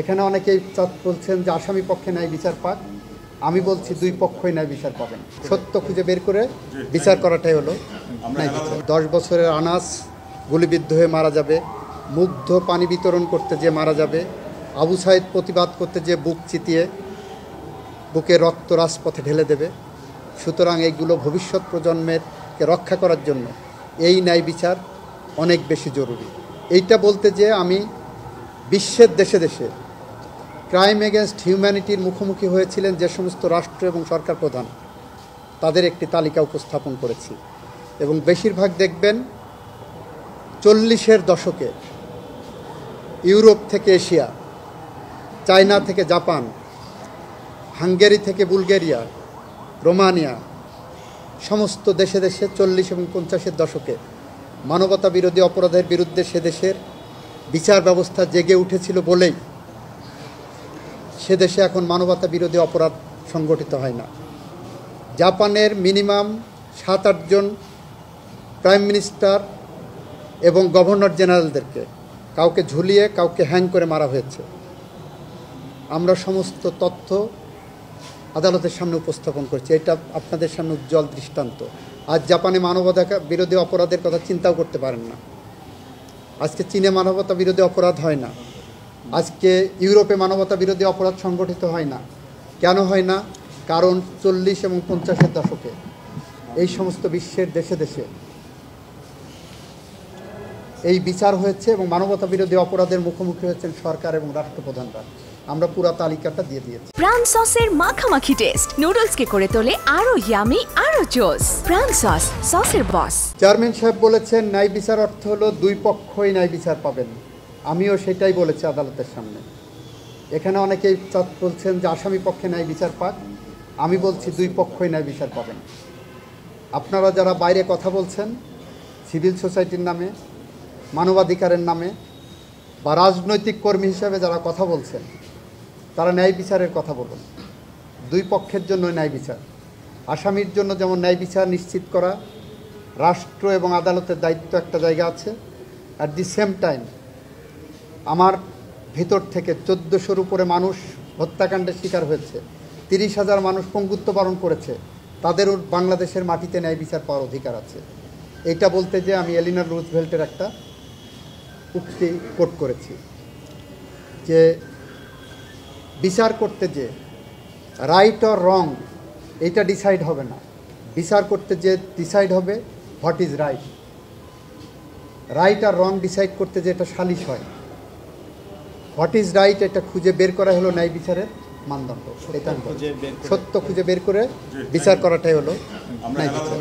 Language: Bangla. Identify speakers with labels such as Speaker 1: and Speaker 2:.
Speaker 1: এখানে অনেকেই বলছেন যে আসামি পক্ষে ন্যায় বিচার পাক। আমি বলছি দুই পক্ষই ন্যায় বিচার পাবেন। সত্য খুঁজে বের করে বিচার করাটাই হলো ন্যায় বিচার। 10 বছরের আনাস গুলিবিদ্ধ হয়ে মারা যাবে, মুগ্ধ পানি বিতরণ করতে যে মারা যাবে, আবু সাইদ প্রতিবাদ করতে যে বুক চিতিয়ে বুকে রক্ত রাজপথে ঢেলে দেবে। সুতরাং এইগুলো ভবিষ্যৎ প্রজন্মেরকে রক্ষা করার জন্য এই ন্যায় বিচার অনেক বেশি জরুরি। এইটা বলতে যে আমি বিশ্বের দেশে দেশে ক্রাইম এগেনস্ট হিউম্যানিটির মুখোমুখি হয়েছিলেন যে সমস্ত রাষ্ট্র এবং সরকার প্রধান, তাদের একটি তালিকা উপস্থাপন করেছি। এবং বেশিরভাগ দেখবেন 40-এর দশকে ইউরোপ থেকে এশিয়া, চায়না থেকে জাপান, হাঙ্গেরি থেকে বুলগেরিয়া, রোমানিয়া, সমস্ত দেশে দেশে 40 এবং 50-এর দশকে মানবতা বিরোধী অপরাধের বিরুদ্ধে সে দেশের বিচার ব্যবস্থা জেগে উঠেছিল বলেই সে দেশে এখন মানবতা বিরোধী অপরাধ সংগঠিত হয় না। জাপানের মিনিমাম 7-8 জন প্রাইম মিনিস্টার এবং গভর্নর জেনারেলদেরকে কাউকে ঝুলিয়ে কাউকে হ্যাং করে মারা হয়েছে। আমরা সমস্ত তথ্য আদালতের সামনে উপস্থাপন করছি। এটা আপনাদের সামনে উজ্জ্বল দৃষ্টান্ত। আজ জাপানে মানবতা বিরোধী অপরাধের কথা চিন্তাও করতে পারেন না। আজকে চীনে মানবতা বিরোধী অপরাধ হয় না। আজকে ইউরোপে মানবতা বিরোধী অপরাধ সংগঠিত হয় না। কেন হয় না? কারণ 40 এবং 50-এর দশকে এই সমস্ত বিশ্বের দেশে দেশে এই বিচার হয়েছে এবং মানবতা বিরোধী অপরাধের মুখোমুখি হয়েছেন সরকার এবং রাষ্ট্রপ্রধানরা। আমরা পুরো তালিকাটা দিয়ে দিয়েছি।
Speaker 2: প্রাণ সসের মাখামাখি টেস্ট নুডলসকে করে তোলে আরো ইয়ামি আরো জোস। প্রাণ সস, সসের বস।
Speaker 1: চেয়ারম্যান সাহেব বলেছেন ন্যায় বিচার অর্থ হলো দুই পক্ষই ন্যায় বিচার পাবেন। আমিও সেটাই বলেছি আদালতের সামনে। এখানে অনেকেই বলছেন যে আসামি পক্ষে ন্যায় বিচার পাক। আমি বলছি দুই পক্ষই ন্যায় বিচার পাবেন। আপনারা যারা বাইরে কথা বলছেন সিভিল সোসাইটির নামে, মানবাধিকারের নামে, বা রাজনৈতিক কর্মী হিসাবে যারা কথা বলছেন, তারা ন্যায় বিচারের কথা বলুন। দুই পক্ষের জন্য ন্যায় বিচার। আসামির জন্য যেমন ন্যায় বিচার নিশ্চিত করা রাষ্ট্র এবং আদালতের দায়িত্ব একটা জায়গা আছে, অ্যাট দি সেম টাইম আমার ভিতর থেকে 1400-র উপরে মানুষ হত্যাকাণ্ডের শিকার হয়েছে, 30,000 মানুষ পঙ্গুত্ব বরণ করেছে, তাদেরও বাংলাদেশের মাটিতে ন্যায় বিচার পাওয়ার অধিকার আছে। এইটা বলতে যে আমি এলিনর রুজভেল্টের একটা উক্তি কোট করেছি যে বিচার করতে যে রাইট অর রং এইটা ডিসাইড হবে না। বিচার করতে যে ডিসাইড হবে হোয়াট ইজ রাইট। রাইট আর রং ডিসাইড করতে যে এটা সালিশ হয়। হোয়াট ইজ রাইট এটা খুঁজে বের করা হলো ন্যায় বিচারের মানদণ্ড। এটা সত্য খুঁজে বের করে বিচার করাটাই হলো ন্যায় বিচার।